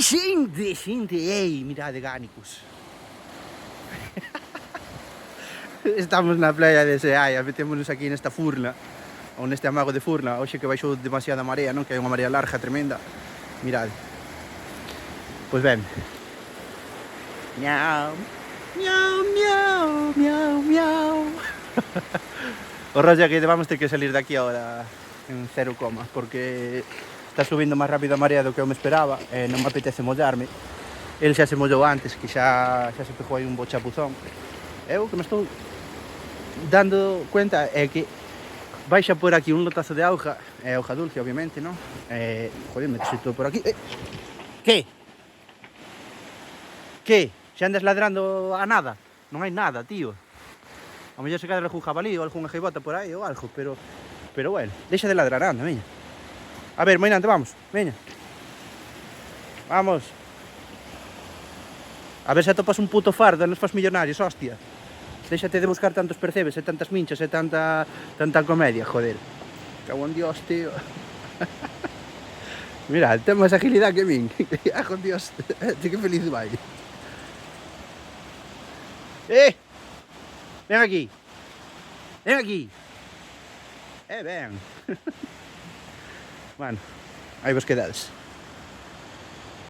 Xente, ei, mirade Gánicos. Estamos na playa de Seaia, metémonos aquí nesta furna, ou neste amago de furna, hoxe que baixou demasiada marea, non? Que hai unha marea larga, tremenda. Mirade. Pois ben. Miau, miau, miau, miau, miau. O rollo é que vamos ter que salir daqui ahora en 0, porque está subindo máis rápido a marea do que eu me esperaba, e non me apetece mollarme. El xa se mollou antes, que xa se pegou aí un bo chapuzón. Eu que me estou dando cuenta é que baixa por aquí un lotazo de auga, é auga dulce, obviamente, non? Joder, metese todo por aquí. Que? Que? Xa andas ladrando a nada? Non hai nada, tío. A mellor se cadra algún jabalí ou algunha gaivota por aí ou algo, pero bueno, deixa de ladrar, anda, veña. A ver, moinante, vamos, veña. Vamos. A ver se atopas un puto fardo, nos fas millonarios, hostia. Déxate de buscar tantos percebes e tantas minchas e tanta comedia, joder. Cago en Dios, tío. Mira, ten máis agilidade que min. Cago en Dios. Que feliz vai. Ven aquí. Ven aquí. Ven. Bueno, aí vos quedades.